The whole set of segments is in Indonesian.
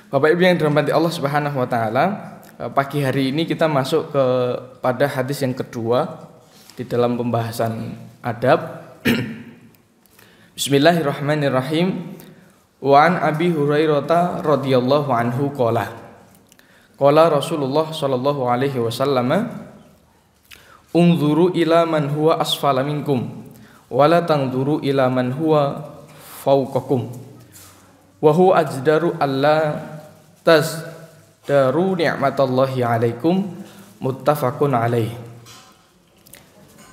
Bapak Ibu yang dirahmati Allah Subhanahu wa taala, pagi hari ini kita masuk pada hadis yang kedua di dalam pembahasan adab. Bismillahirrahmanirrahim. Wa an Abi Hurairah radhiyallahu anhu qala Rasulullah sallallahu alaihi wasallam, unzuru ila man huwa asfala minkum wa la tanzuru ila man huwa fawqakum wa huwa ajdaru alla tasdaru ni'matallahi alaikum, muttafaqun alaih.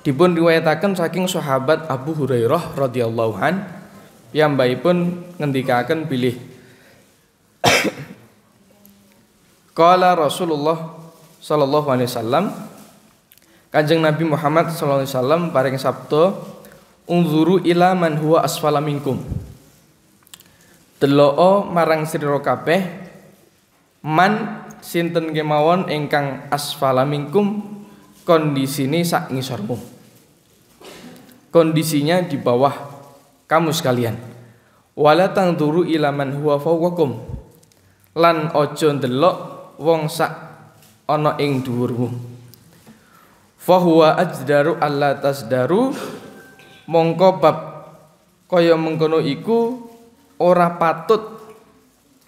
Dipun riwayataken saking sahabat Abu Hurairah radhiyallahu an, piyambakipun ngendikaken bilih qala Rasulullah sallallahu alaihi wasallam, Kanjeng Nabi Muhammad sallallahu alaihi wasallam paring sabda, unzuru ila man huwa asfala minkum, delok marang sira kabeh man sinten kemawon ingkang asfala minkum, kondisine sak ngisormu, kondisinya di bawah kamu sekalian. Wala tangduru ila man huwa fawqakum, lan aja ndelok wong sak ana ing dhuwurmu. Fa huwa ajdaru alla tasdaru, mongko bab kaya mengkono iku ora patut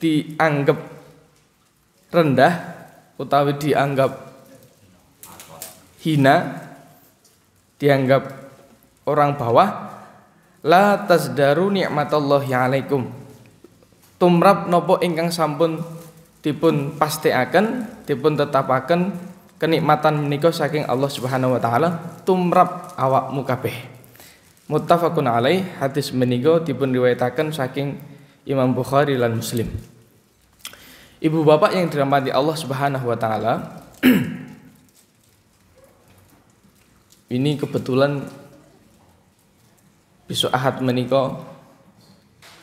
dianggap rendah utawi dianggap hina, dianggap orang bawah. La tasdaru ni'matallahi alaikum, tumrap nopo ingkang sampun dipun pastikaken, dipun tetapaken kenikmatan menika saking Allah Subhanahu wa taala tumrap awakmu kabeh. Muttafaqun alaih. Hadis menika dipun riwayataken saking Imam Bukhari lan Muslim. Ibu bapak yang dirahmati Allah Subhanahu wa taala, ini kebetulan besok Ahad menika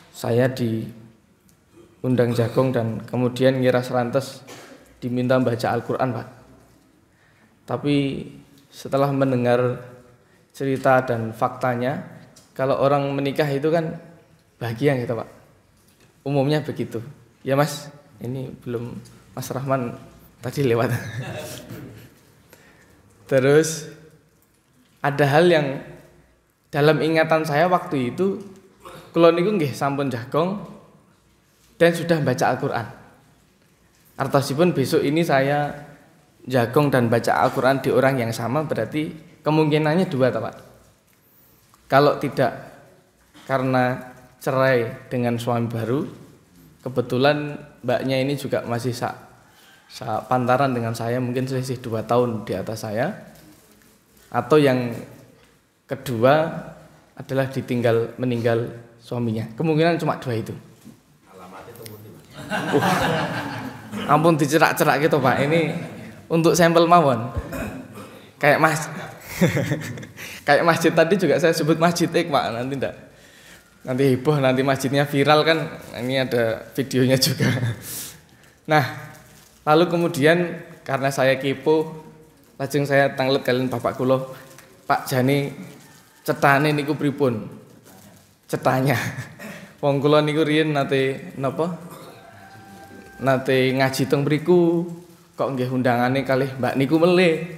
saya diundang Jagong dan kemudian ngira serantes diminta baca Al-Qur'an, Pak. Tapi setelah mendengar cerita dan faktanya, kalau orang menikah itu kan bahagia gitu, Pak. Umumnya begitu. Ya, Mas. Ini belum Mas Rahman tadi lewat. Terus ada hal yang dalam ingatan saya waktu itu, kula niku nggih sampun Jagong dan sudah baca Al-Qur'an. Artosipun besok ini saya Jagong dan baca Al-Qur'an di orang yang sama, berarti kemungkinannya dua, Pak. Kalau tidak karena cerai dengan suami baru, kebetulan mbaknya ini juga masih pantaran dengan saya, mungkin selisih 2 tahun di atas saya. Atau yang kedua adalah meninggal suaminya. Kemungkinan cuma 2 itu. Ampun dicerak-cerak gitu, Pak. Ini untuk sampel mawon. Kayak kayak masjid tadi juga saya sebut masjid Pak, nanti heboh, nanti masjidnya viral kan. Ini ada videonya juga. Nah, lalu kemudian karena saya kepo, lajeng saya tanglet kalian bapak kula, Pak Jani cetane niku pripun? Cetanya. Wong kula niku riyen nate ngaji teng mriku, kok nggih undangane kalih Mbak niku melih.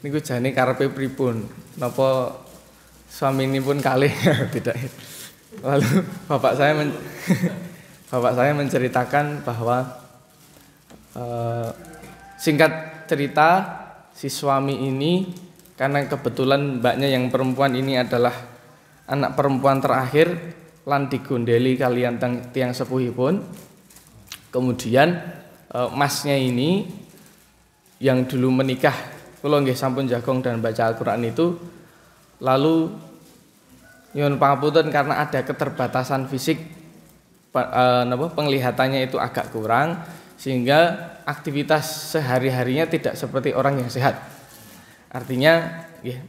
Niku jane karepe pripun? Napa swaminipun kalih? Tidak. Lalu bapak saya menceritakan bahwa singkat cerita, si suami ini karena kebetulan mbaknya yang perempuan ini adalah anak perempuan terakhir lan digondeli kalian tiang sepuhipun. Kemudian masnya ini yang dulu menikah kula nggih sampun Jagong dan baca Al-Qur'an itu, lalu nyuwun pangapunten karena ada keterbatasan fisik, penglihatannya itu agak kurang, sehingga aktivitas sehari-harinya tidak seperti orang yang sehat. Artinya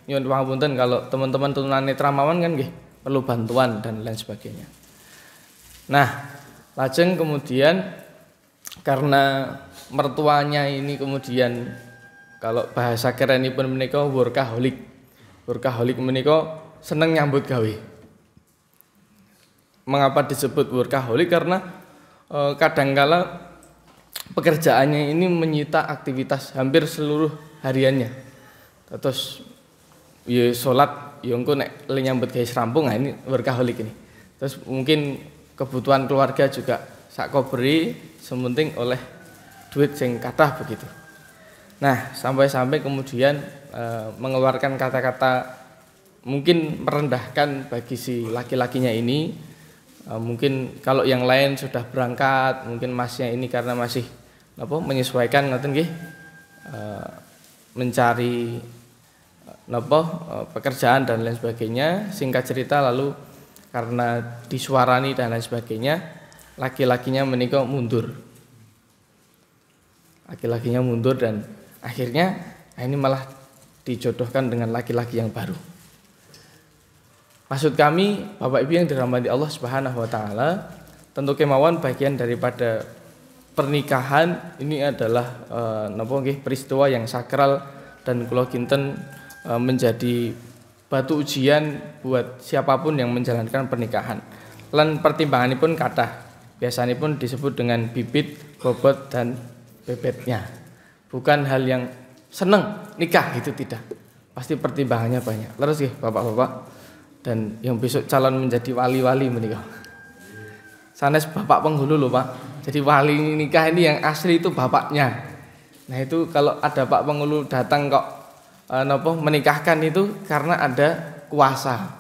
nyuwun pangapunten kalau teman-teman tunanetra mawon kan nggih perlu bantuan dan lain sebagainya. Nah, lajeng kemudian karena mertuanya ini kemudian kalau bahasa kerenipun menika workaholic. Workaholic menika seneng nyambut gawe. Mengapa disebut workaholic? Karena kadangkala pekerjaannya ini menyita aktivitas hampir seluruh hariannya. Terus ya salat ya engko nek le nyambut gawe rampung, nah ini workaholic ini. Terus mungkin kebutuhan keluarga juga sak beri sementing oleh duit sing kathah begitu. Nah, sampai-sampai kemudian mengeluarkan kata-kata mungkin merendahkan bagi si laki-lakinya ini. Mungkin kalau yang lain sudah berangkat, mungkin masnya ini karena masih menyesuaikan ngoten nggih, mencari pekerjaan dan lain sebagainya. Singkat cerita lalu karena disuarani dan lain sebagainya, laki-lakinya menika mundur. Laki-lakinya mundur dan akhirnya ini malah dijodohkan dengan laki-laki yang baru. Maksud kami, Bapak Ibu yang dirahmati Allah Subhanahu wa taala, tentu kemauan bagian daripada pernikahan ini adalah peristiwa yang sakral dan kula kinten menjadi batu ujian buat siapapun yang menjalankan pernikahan. Lan pertimbanganipun kathah. Biasanipun disebut dengan bibit, bobot dan bebetnya. Bukan hal yang seneng nikah itu tidak. Pasti pertimbangannya banyak. Terus ya Bapak-bapak dan yang besok calon menjadi wali-wali menikah. Sanes bapak penghulu loh Pak. Jadi wali nikah ini yang asli itu bapaknya. Nah itu kalau ada Pak penghulu datang kok menikahkan itu karena ada kuasa.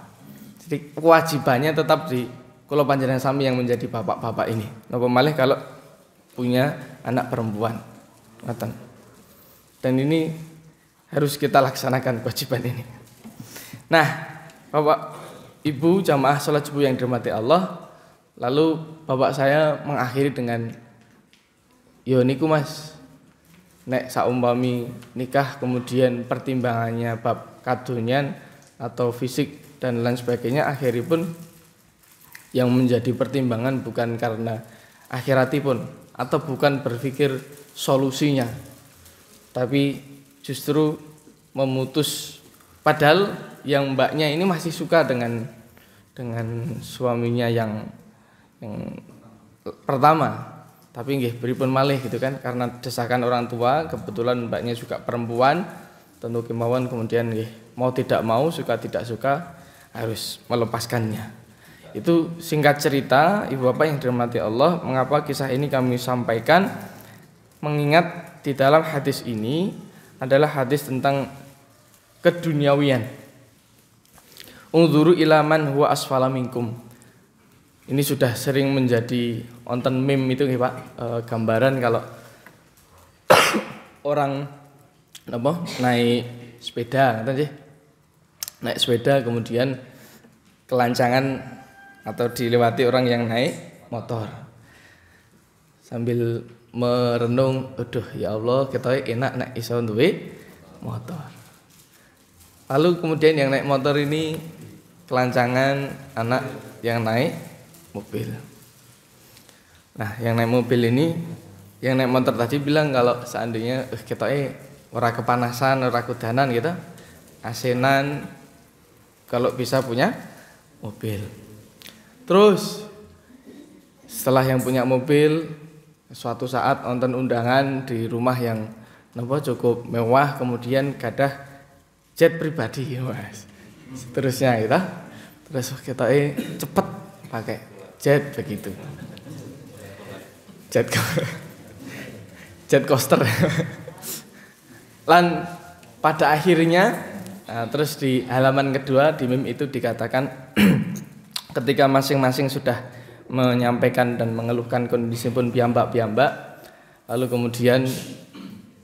Jadi kewajibannya tetap di kula panjenengan sami yang menjadi bapak-bapak ini. Napa malih kalau punya anak perempuan. Ngoten. Dan ini harus kita laksanakan kewajiban ini. Nah, Bapak Ibu jamaah salat subuh yang dirahmati Allah, lalu bapak saya mengakhiri dengan yo niku Mas, nek saumpami nikah kemudian pertimbangannya bab kadonyan atau fisik dan lain sebagainya, akhiripun yang menjadi pertimbangan bukan karena akhiratipun atau bukan berpikir solusinya, tapi justru memutus. Padahal yang mbaknya ini masih suka dengan suaminya yang pertama, tapi nggih pripun malih gitu kan, karena desakan orang tua, kebetulan mbaknya juga perempuan, tentu kemauan kemudian nggih mau tidak mau, suka tidak suka harus melepaskannya. Itu singkat cerita Ibu Bapak yang dirahmati Allah, mengapa kisah ini kami sampaikan, mengingat di dalam hadis ini adalah hadis tentang keduniawian. Unzuru ila man huwa asfala minkum. Ini sudah sering menjadi onten meme itu nggih Pak, gambaran kalau orang naik sepeda, ngoten sih. Naik sepeda kemudian kelancangan atau dilewati orang yang naik motor. Sambil merenung, aduh ya Allah, ketoke enak nek iso duwe motor. Lalu kemudian yang naik motor ini kelancangan anak yang naik mobil. Nah, yang naik mobil ini, yang naik motor tadi bilang kalau seandainya ketoke ora kepanasan, ora kudanan gitu, asenan kalau bisa punya mobil. Terus setelah yang punya mobil, suatu saat nonton undangan di rumah yang cukup mewah, kemudian gadah jet pribadi Mas. Seterusnya gitu. Terus kita cepet pakai jet begitu. Jet coaster. Lan pada akhirnya terus di halaman kedua di meme itu dikatakan ketika masing-masing sudah menyampaikan dan mengeluhkan kondisi pun piyambak-piyambak, lalu kemudian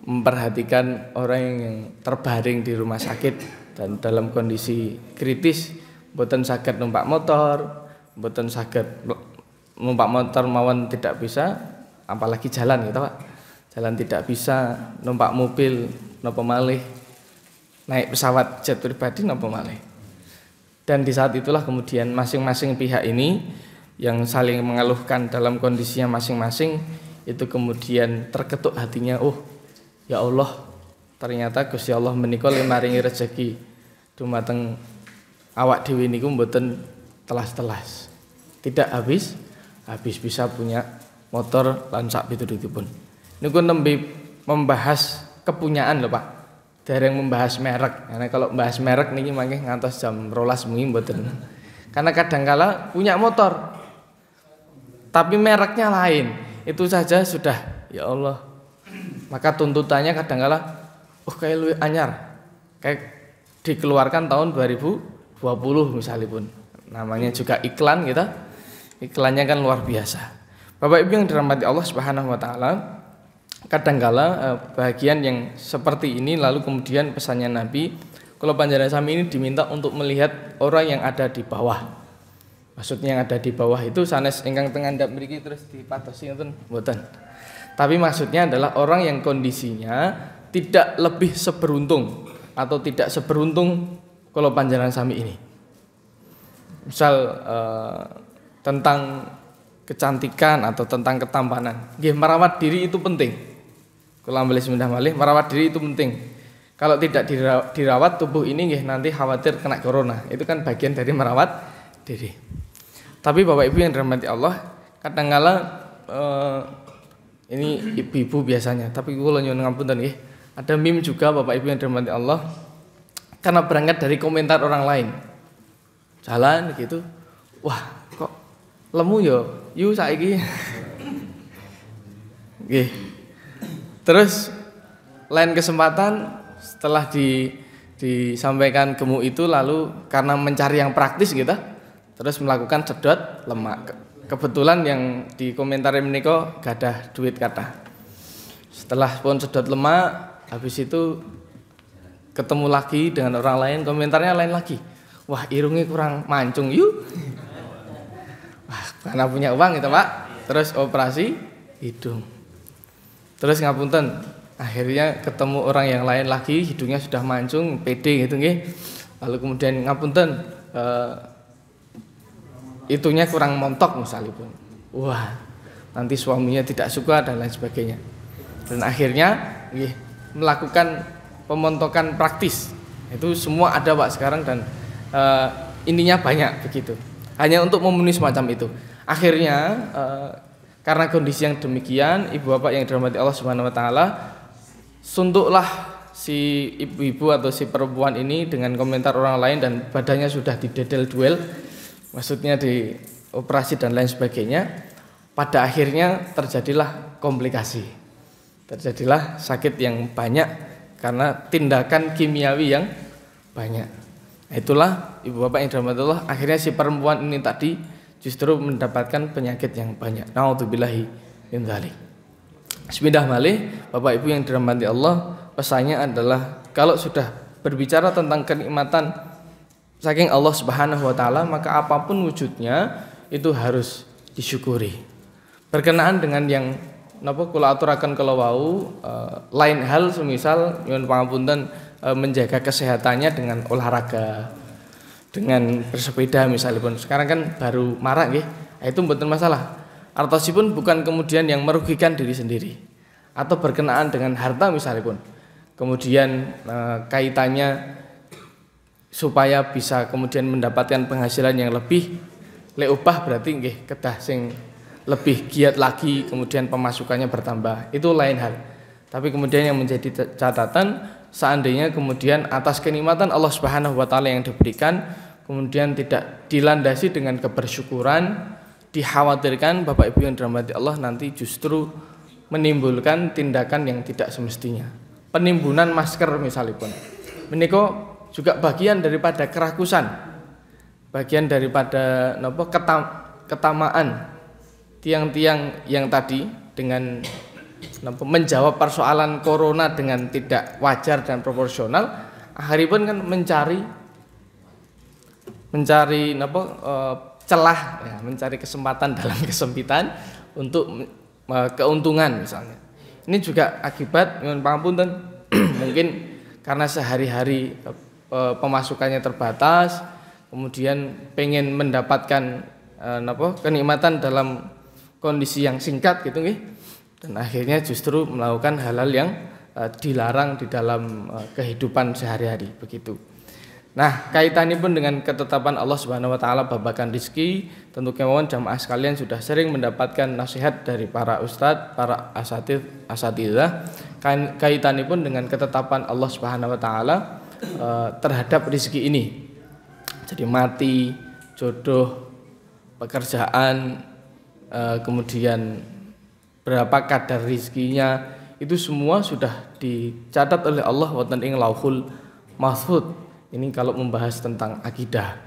memperhatikan orang yang terbaring di rumah sakit dan dalam kondisi kritis, mboten saged numpak motor, mboten saged numpak motor mawon tidak bisa, apalagi jalan gitu Pak. Jalan tidak bisa, numpak mobil napa malih, naik pesawat jet pribadi napa malih. Dan di saat itulah kemudian masing-masing pihak ini yang saling mengeluhkan dalam kondisinya masing-masing itu kemudian terketuk hatinya, oh ya Allah, ternyata Gusti Allah menika maringi rezeki dumateng awak dhewe niku mboten telas-telas. Tidak habis bisa punya motor lan sak pitulungipun. niku nembe membahas kepunyaan lho Pak. Dereng membahas merek. Karena kalau membahas merek niki mangke ngantos jam 12 bengi mboten. Karena kadangkala punya motor tapi mereknya lain. Itu saja sudah ya Allah. Maka tuntutannya kadangkala kayak luwih anyar. Kayak dikeluarkan tahun 2020 misalipun. Namanya juga iklan gitu. Iklannya kan luar biasa. Bapak Ibu yang dirahmati Allah Subhanahu wa taala, kadangkala bagian yang seperti ini lalu kemudian pesannya Nabi, kalau panjenengan sami ini diminta untuk melihat orang yang ada di bawah. Maksudnya yang ada di bawah itu sanes ingkang teng ngandhap mriki terus dipatosi ngoten mboten. Tapi maksudnya adalah orang yang kondisinya tidak lebih seberuntung atau tidak seberuntung kalau panjenengan sami ini. Misal tentang kecantikan atau tentang ketampanan. Nggih, merawat diri itu penting. Kula ambil semindah malih, merawat diri itu penting. Kalau tidak dirawat tubuh ini nggih nanti khawatir kena corona. Itu kan bagian dari merawat diri. Tapi Bapak Ibu yang dirahmati Allah, kadangkala ini ibu-ibu biasanya, tapi kula nyuwun ngapunten nggih. Ada meme juga Bapak Ibu yang dirahmati Allah, karena berangkat dari komentar orang lain. Jalan gitu. Wah, kok lemu yo saiki. Nggih. Terus lain kesempatan setelah disampaikan gemuk itu lalu karena mencari yang praktis gitu, terus melakukan sedot lemak. Kebetulan yang dikomentari menika gadah duit kata. Setelah pun sedot lemak, habis itu ketemu lagi dengan orang lain, komentarnya lain lagi. Wah, irungnya kurang mancung yuk. Wah, karena punya uang gitu Pak. Terus operasi hidung. Terus ngapunten, akhirnya ketemu orang yang lain lagi, hidungnya sudah mancung, pede gitu nggih. Lalu kemudian ngapunten, itunya kurang montok misalipun. Wah, nanti suaminya tidak suka dan lain sebagainya. Dan akhirnya nggih melakukan pemontokan praktis. Itu semua ada Pak sekarang dan ininya banyak begitu. Hanya untuk memenuhi semacam itu. Akhirnya karena kondisi yang demikian, ibu bapak yang dirahmati Allah Subhanahu wa taala, suntuklah si ibu-ibu atau si perempuan ini dengan komentar orang lain dan badannya sudah didedel duel. Maksudnya di operasi dan lain sebagainya. Pada akhirnya terjadilah komplikasi. Terjadilah sakit yang banyak karena tindakan kimiawi yang banyak. Itulah ibu bapak yang dirahmati Allah, akhirnya si perempuan ini tadi justru mendapatkan penyakit yang banyak. Nauzubillahi min dzalik. Bismillah malih, Bapak Ibu yang dirahmati Allah, pesannya adalah kalau sudah berbicara tentang kenikmatan saking Allah Subhanahu wa taala, maka apapun wujudnya itu harus disyukuri. Berkenaan dengan yang napa kula aturaken kala wau, lain hal semisal nyuwun pangapunten menjaga kesehatannya dengan olahraga, dengan bersepeda misalipun. Sekarang kan baru marak nggih. Itu mboten masalah. Artosipun bukan kemudian yang merugikan diri sendiri atau berkenaan dengan harta misalipun. Kemudian kaitannya supaya bisa kemudian mendapatkan penghasilan yang lebih, lek upah berarti nggih kedah sing lebih giat lagi, kemudian pemasukannya bertambah. Itu lain hal. Tapi kemudian yang menjadi catatan, seandainya kemudian atas kenikmatan Allah Subhanahu wa taala yang diberikan kemudian tidak dilandasi dengan kebersyukuran, dikhawatirkan Bapak Ibu yang dirahmati Allah nanti justru menimbulkan tindakan yang tidak semestinya. Penimbunan masker misalipun. Menika juga bagian daripada kerakusan. Bagian daripada napa ketamaan tiang-tiang yang tadi dengan menjawab persoalan corona dengan tidak wajar dan proporsional, akhiripun kan mencari celah ya, mencari kesempatan dalam kesempitan untuk keuntungan misalnya. Ini juga akibat nyuwun pangapunten mungkin karena sehari-hari pemasukannya terbatas, kemudian pengen mendapatkan kenikmatan dalam kondisi yang singkat gitu nggih. Dan akhirnya justru melakukan hal-hal yang dilarang di dalam kehidupan sehari-hari begitu. Nah, kaitanipun dengan ketetapan Allah Subhanahu wa taala babagan rizki, tentu kemauan jamaah sekalian sudah sering mendapatkan nasihat dari para ustadz, para asatidzah kaitanipun dengan ketetapan Allah Subhanahu wa taala terhadap rizki ini. Jadi mati, jodoh, pekerjaan, kemudian berapa kadar rizkinya, itu semua sudah dicatat oleh Allah wonten ing Lauhul Mahfuz. Ini kalau membahas tentang akidah.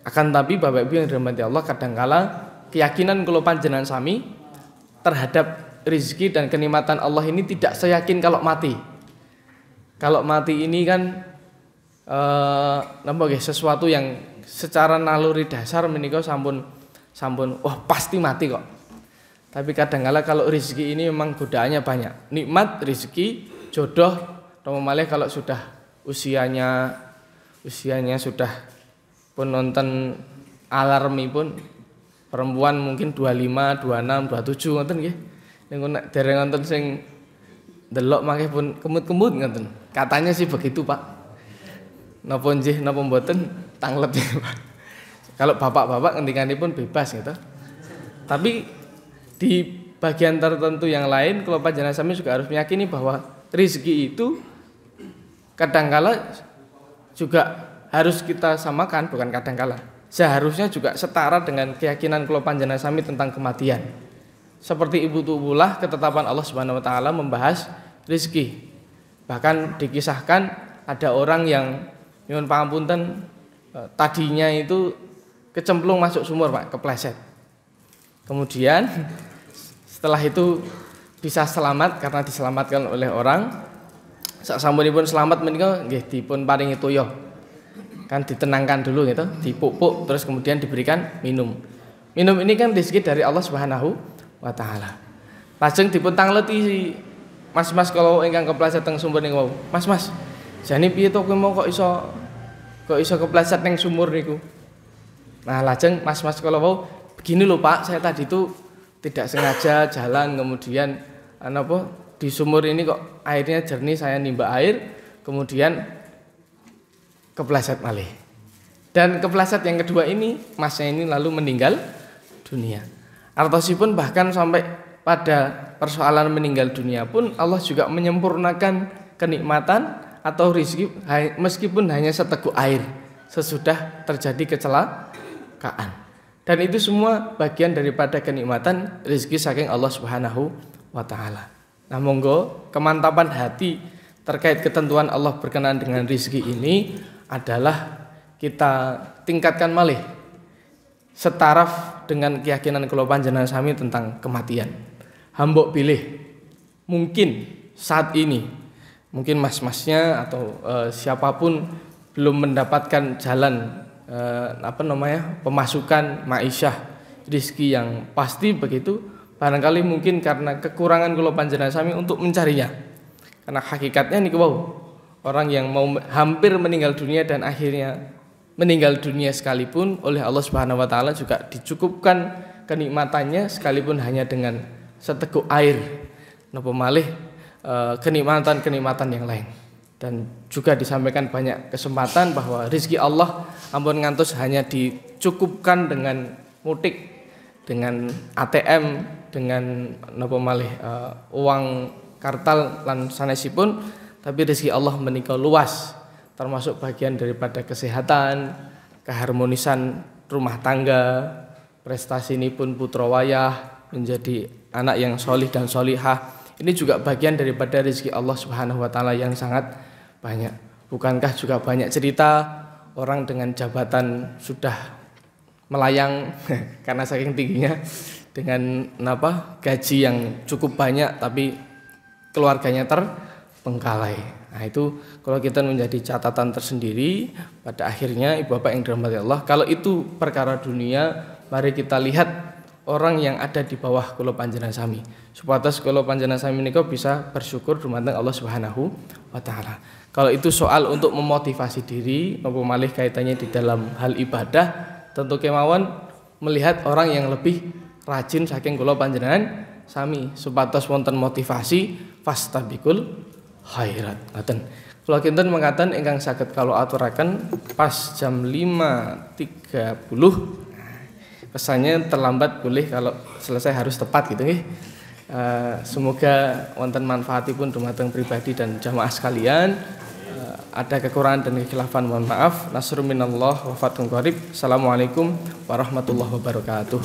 Akan tapi Bapak Ibu yang dirahmati Allah, kadangkala keyakinan kula panjenengan sami terhadap rizki dan kenikmatan Allah ini tidak seyakin kalau mati. Kalau mati ini kan sesuatu yang secara naluri dasar menika sampun wah pasti mati kok. Tapi kadangkala kalau rizki ini memang godaannya banyak. Nikmat rizki, jodoh, malih kalau sudah usianya sudah pun nonton alarmi pun perempuan mungkin 25, 26, 27 ngoten nggih. Niku nek dereng nonton sing delok mangke pun kemut-kemut ngoten. Katanya sih begitu, Pak. Napa nggih napa mboten tanglet ya, Pak. Kalau bapak-bapak ngendikanipun bebas gitu. Tapi di bagian tertentu yang lain kalau panjenengan sami juga harus meyakini bahwa rezeki itu kadangkala juga harus kita samakan, bukan kadangkala. Seharusnya juga setara dengan keyakinan kula panjenengan sami tentang kematian. Seperti Ibu Tubulah, ketetapan Allah Subhanahu wa taala membahas rezeki. Bahkan dikisahkan ada orang yang nyuwun pangapunten tadinya itu kecemplung masuk sumur, Pak, kepleset. Kemudian setelah itu bisa selamat karena diselamatkan oleh orang. Sasampunipun selamat menika nggih dipun paringi toya. Kan ditenangkan dulu gitu, dipupuk terus kemudian diberikan minum. Minum ini kan rezeki dari Allah Subhanahu wa taala. Lajeng dipun tangleti mas-mas kalau ingkang kepleset teng sumur niku. Mas, jane piye to kowe mau kok iso kepleset ning sumur niku. Nah, lajeng mas-mas kalau mau begini loh Pak, saya tadi itu tidak sengaja jalan kemudian di sumur ini kok airnya jernih, saya nimba air kemudian kepleset malih. Dan kepleset yang kedua ini masnya ini lalu meninggal dunia. Artosipun bahkan sampai pada persoalan meninggal dunia pun Allah juga menyempurnakan kenikmatan atau rezeki meskipun hanya seteguk air sesudah terjadi kecelakaan. Dan itu semua bagian daripada kenikmatan rezeki saking Allah Subhanahu wa taala. Nah, monggo kemantapan hati terkait ketentuan Allah berkenaan dengan rezeki ini adalah kita tingkatkan malih setaraf dengan keyakinan kula panjenengan sami tentang kematian. Hambok pilih mungkin saat ini mungkin mas-masnya atau siapapun belum mendapatkan jalan pemasukan ma'isyah rezeki yang pasti begitu. Barangkali mungkin karena kekurangan kula panjenengan sami untuk mencarinya. Karena hakikatnya niku wau, orang yang mau hampir meninggal dunia dan akhirnya meninggal dunia sekalipun oleh Allah Subhanahu wa taala juga dicukupkan kenikmatannya sekalipun hanya dengan seteguk air. Napa malih kenikmatan-kenikmatan yang lain. Dan juga disampaikan banyak kesempatan bahwa rezeki Allah ampun ngantos hanya dicukupkan dengan mutik, dengan ATM, dengan uang kartal lan sanesipun, tapi rezeki Allah menika luas, termasuk bagian daripada kesehatan, keharmonisan rumah tangga, prestasi ini pun putra wayah menjadi anak yang solih dan solihah. Ini juga bagian daripada rezeki Allah Subhanahu wa taala yang sangat banyak. Bukankah juga banyak cerita orang dengan jabatan sudah melayang karena saking tingginya, dengan gaji yang cukup banyak tapi keluarganya terbengkalai. Nah, itu kalau kita menjadi catatan tersendiri pada akhirnya ibu bapak yang dirahmati Allah, kalau itu perkara dunia, mari kita lihat orang yang ada di bawah kula panjenengan sami. Supados kula panjenengan sami menika bisa bersyukur dumateng Allah Subhanahu wa taala. Kalau itu soal untuk memotivasi diri, napa malih kaitannya di dalam hal ibadah, tentu kemawon melihat orang yang lebih rajin saking kula panjenengan sami supados wonten motivasi fastabiqul khairat. Ngoten. Kula kinten mengatakan ingkang saged kalau aturaken pas jam 5.30. Pesannya terlambat boleh, kalau selesai harus tepat gitu nggih. Semoga wonten manfaatipun dumateng pribadi dan jamaah sekalian. Ada kekurangan dan kekhilafan mohon maaf. Nasrun minallah wa fathun qarib. Assalamualaikum warahmatullahi wabarakatuh.